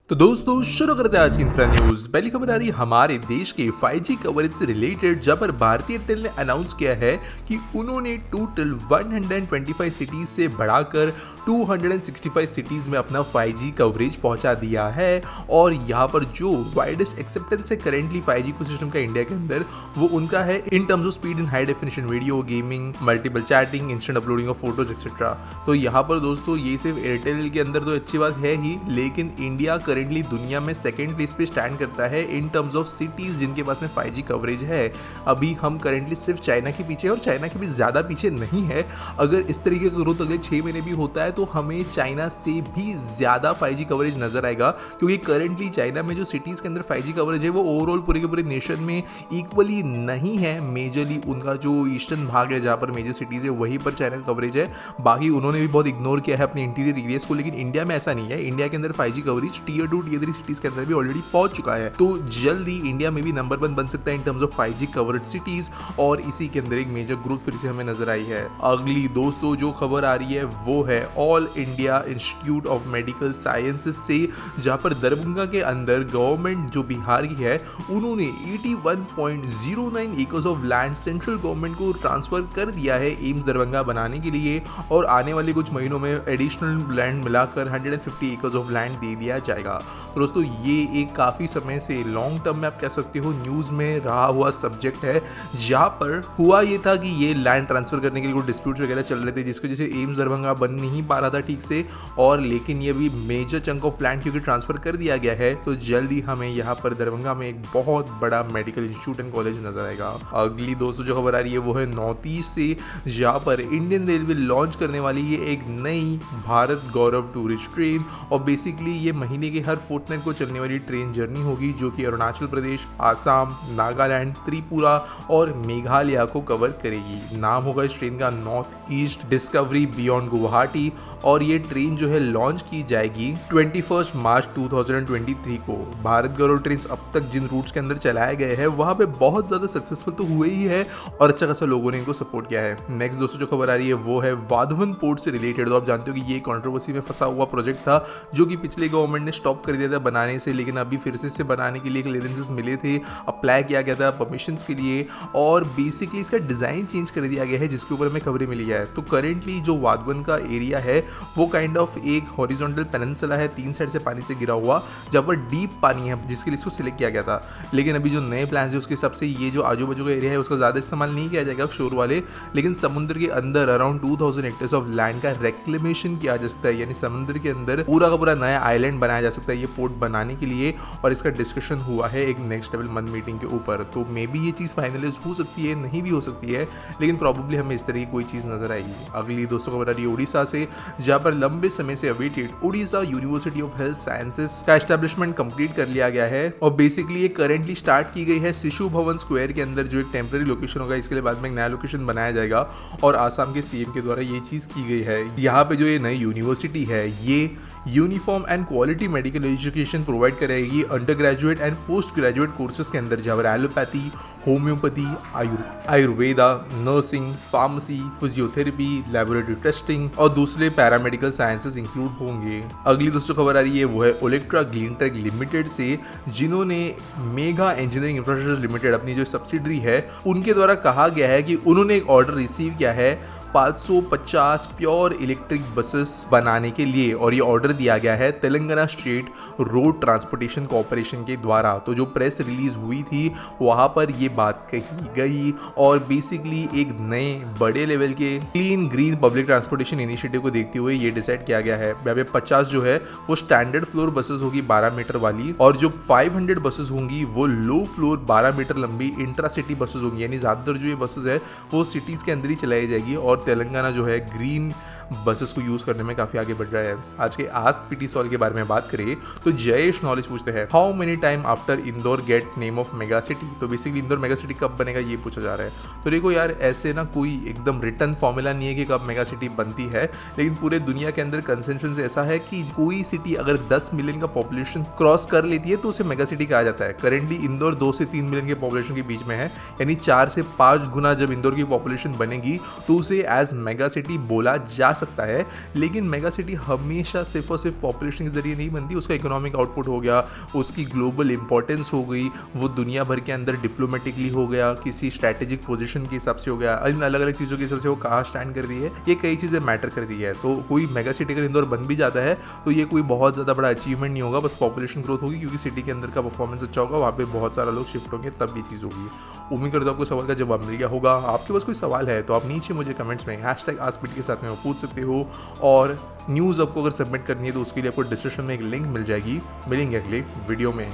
तो दोस्तों शुरू करते हैं आज की इंफ्रा न्यूज। पहली खबर आ रही है हमारे देश के 5G कवरेज से रिलेटेड, जहां पर भारतीय एयरटेल ने अनाउंस किया है कि उन्होंने टोटल 125 सिटीज से बढ़ाकर 265 सिटीज में अपना 5G कवरेज पहुंचा दिया है। और यहां पर जो वाइडेस्ट एक्सेप्टेंस है करेंटली 5G को सिस्टम का इंडिया के अंदर, वो उनका है in terms of speed in high definition video, gaming, multiple chatting, instant uploading of photos etcetera. तो यहाँ पर दोस्तों ये सिर्फ एयरटेल के अंदर तो अच्छी बात है ही, लेकिन इंडिया करेंटली दुनिया में सेकंड प्लेस पे स्टैंड करता है इन टर्म्स ऑफ सिटीज जिनके पास में 5G कवरेज है। अभी हम करेंटली सिर्फ चाइना के पीछे, और चाइना के भी ज़्यादा पीछे नहीं है। अगर इस तरीके का ग्रोथ अगले 6 महीने भी होता है तो हमें चाइना से भी ज़्यादा 5G कवरेज नजर आएगा, क्योंकि करेंटली चाइना में जो सिटीज़ के अंदर 5G कवरेज है वो ओवरऑल पूरे के पूरे नेशन में इक्वली नहीं है। मेजरली उनका जो ईस्टर्न भाग है जहाँ पर मेजर सिटीज़ है वहीं पर चाइना का कवरेज है, बाकी उन्होंने भी बहुत इग्नोर किया है अपने इंटीरियर एरियाज को। लेकिन इंडिया में ऐसा नहीं है। इंडिया के अंदर 5G coverage tier 2 tier 3 cities के अंदर भी ऑलरेडी पहुंच चुका है। तो जल्दी इंडिया में भी नंबर 1 बन सकता है in terms of 5G coverage cities, और इसी के अंदर एक मेजर ग्रोथ फिर से हमें नजर आई है। अगली दोस्तों जो खबर आ रही है वो है all India institute of medical sciences से, जहां पर दरभंगा के अंदर गवर्नमेंट जो बिहार की है उन्होंने 81.09 acres of land central government को ट्रांसफर कर दिया है एम्स दरभंगा बनाने के लिए, और आने वाले कुछ महीनों में एडिशनल लैंड मिलाकर 150 एकर्स ऑफ लैंड दे दिया जाएगा। तो दोस्तों ये एक काफ़ी समय से लॉन्ग टर्म में आप कह सकते हो न्यूज़ में रहा हुआ सब्जेक्ट है, जहाँ पर हुआ ये था कि ये लैंड ट्रांसफर करने के लिए कुछ डिस्प्यूट्स वगैरह चल रहे थे, जिसकी वजह से एम्स दरभंगा बन नहीं पा रहा था ठीक से। और लेकिन ये भी मेजर चंक ऑफ लैंड क्योंकि ट्रांसफर कर दिया गया है, तो जल्दी हमें यहाँ पर दरभंगा में एक बहुत बड़ा मेडिकल इंस्टीट्यूट एंड कॉलेज नजर आएगा। अगली दोस्तों जो खबर आ रही है वो है नॉर्थ ईस्ट से, जहाँ पर इंडियन रेलवे लॉन्च करने वाली है एक नई भारत गौरव टूरिस्ट ट्रेन। और बेसिकली ये महीने के हर फोर्टनाइट को चलने वाली ट्रेन जर्नी होगी, जो कि अरुणाचल प्रदेश, आसाम, नागालैंड, त्रिपुरा और मेघालय को कवर करेगी। नाम होगा इस ट्रेन का north east discovery beyond Guwahati, और ये ट्रेन जो है लॉन्च की जाएगी 21 मार्च 2023 को। भारत गौरव ट्रेन अब तक जिन रूट्स के अंदर चलाए गए हैं वहाँ पे बहुत ज़्यादा सक्सेसफुल तो हुए ही है, और अच्छा खासा लोगों ने इनको सपोर्ट किया है। नेक्स्ट दोस्तों जो खबर आ रही है वो है वाधवन पोर्ट से रिलेटेड। तो आप जानते हो कि ये कंट्रोवर्सी में फंसा हुआ प्रोजेक्ट था, जो कि पिछले गवर्नमेंट ने स्टॉप कर दिया था बनाने से, लेकिन अभी फिर से बनाने के लिए क्लियरेंसेस मिले थे, अप्लाई किया गया था परमिशंस के लिए, और बेसिकली इसका डिज़ाइन चेंज कर दिया गया है, जिसके ऊपर हमें खबरें मिली है। तो करेंटली जो वाधवन का एरिया है वो काइंड ऑफ एक हॉरिजॉन्टल पेनिनसुला है, 3 साइड से पानी से घिरा हुआ, जहाँ पर डीप पानी है, जिसके लिए इसको सिलेक्ट किया गया था। लेकिन अभी जो नए प्लान है उसके हिसाब से ये जो आजू बाजू का एरिया है उसका ज़्यादा इस्तेमाल नहीं किया जाएगा शोर वाले, लेकिन समुद्र के अंदर अराउंड 2000 हेक्टेयर्स ऑफ लैंड का रेक्लेमेशन किया जा सकता है, यानी समुद्र के अंदर पूरा का पूरा नया आइलैंड बनाया जा सकता है ये पोर्ट बनाने के लिए। और इसका डिस्कशन हुआ है एक नेक्स्ट लेवल मन मीटिंग के ऊपर। तो मे बी ये चीज़ फाइनलाइज हो सकती है, नहीं भी हो सकती है, लेकिन प्रॉब्लली हमें इस तरह की कोई चीज़ नजर आएगी। अगली दोस्तों खबर आ रही है उड़ीसा से, जहाँ पर लंबे समय से awaited Orissa university of health sciences का एस्टेब्लिशमेंट कंप्लीट कर लिया गया है। और बेसिकली ये करेंटली स्टार्ट की गई है शिशु भवन स्क्वायर के अंदर, जो एक टेम्पररी लोकेशन होगा, इसके लिए बाद में एक नया लोकेशन बनाया जाएगा, और आसाम के सीएम के द्वारा ये चीज़ की गई है। यहाँ पे जो ये नई यूनिवर्सिटी है ये uniform and quality medical education provide करेगी under graduate and post graduate courses के अंदर, जहाँ पर allopathy, homeopathy, Ayurveda, nursing, pharmacy, physiotherapy, laboratory testing और दूसरे पैरामेडिकल साइंसेज इंक्लूड होंगे। अगली दोस्तों खबर आ रही है वो है ओलेक्ट्रा ग्लीनटेक लिमिटेड से, जिन्होंने मेगा इंजीनियरिंग इंफ्रास्ट्रक्चर लिमिटेड अपनी जो सब्सिडरी है उनके द्वारा कहा गया है कि उन्होंने एक ऑर्डर रिसीव किया है 550 प्योर इलेक्ट्रिक बसेस बनाने के लिए, और ये ऑर्डर दिया गया है Telangana state road transportation corporation के द्वारा। तो जो प्रेस रिलीज हुई थी वहाँ पर ये बात कही गई, और बेसिकली एक नए बड़े लेवल के clean green public transportation initiative को देखते हुए ये डिसाइड किया गया है। यहाँ पे 50 जो है वो स्टैंडर्ड फ्लोर बसेस होगी 12 मीटर वाली, और जो 500 बसेस होंगी वो लो फ्लोर 12 मीटर लंबी इंट्रा सिटी बसेस होंगी, यानी ज़्यादातर जो ये बसेस है वो सिटीज़ के अंदर ही चलाई जाएगी। और तेलंगाना जो है ग्रीन बसेस को यूज करने में काफी आगे बढ़ रहा है। आज के आस्क पीटी सॉल्व के बारे में बात करें तो जयेश नॉलेज पूछते हैं how many time after Indore gate name of mega city. तो बेसिकली इंदौर मेगा सिटी कब बनेगा ये पूछा जा रहा है। तो देखो यार, ऐसे ना कोई एकदम रिटर्न फॉर्मूला नहीं है कि कब मेगा सिटी बनती है, लेकिन पूरे दुनिया के अंदर कंसेंसस ऐसा है कि कोई सिटी अगर 10 मिलियन का पॉपुलेशन क्रॉस कर लेती है तो उसे मेगा सिटी कहा जाता है। करेंटली इंदौर 2 से 3 मिलियन के पॉपुलेशन के बीच में है, यानी 4 से 5 गुना जब इंदौर की पॉपुलेशन बनेगी तो उसे एज मेगा सिटी बोला जा सकता है, लेकिन मेगा सिटी हमेशा सिर्फ और सिर्फ पॉपुलेशन के जरिए नहीं बनती, उसका इकोनॉमिक आउटपुट हो गया, उसकी ग्लोबल इंपॉर्टेंस हो गई, वो दुनिया भर के अंदर डिप्लोमेटिकली हो गया, किसी स्ट्रैटेजिक पोजीशन के हिसाब से हो गया, इन अलग अलग चीज़ों के हिसाब से वो कहाँ स्टैंड कर रही है, ये कई चीज़ें मैटर कर रही है। तो कोई मेगा सिटी अगर इंदौर बन भी जाता है तो ये कोई बहुत ज़्यादा बड़ा अचीवमेंट नहीं होगा, बस पॉपुलेशन ग्रोथ होगी क्योंकि सिटी के अंदर का परफॉर्मेंस अच्छा होगा, वहाँ पे बहुत सारा लोग शिफ्ट होंगे, तब ये चीज़ होगी। उम्मीद करता हूँ आपको सवाल का जवाब मिल गया होगा। आपके पास कोई सवाल है तो आप नीचे मुझे कमेंट्स में #AskPT के साथ में वो पूछ सकते हो, और न्यूज़ आपको अगर सबमिट करनी है तो उसके लिए आपको डिस्क्रिप्शन में एक लिंक मिल जाएगी। मिलेंगे अगले वीडियो में।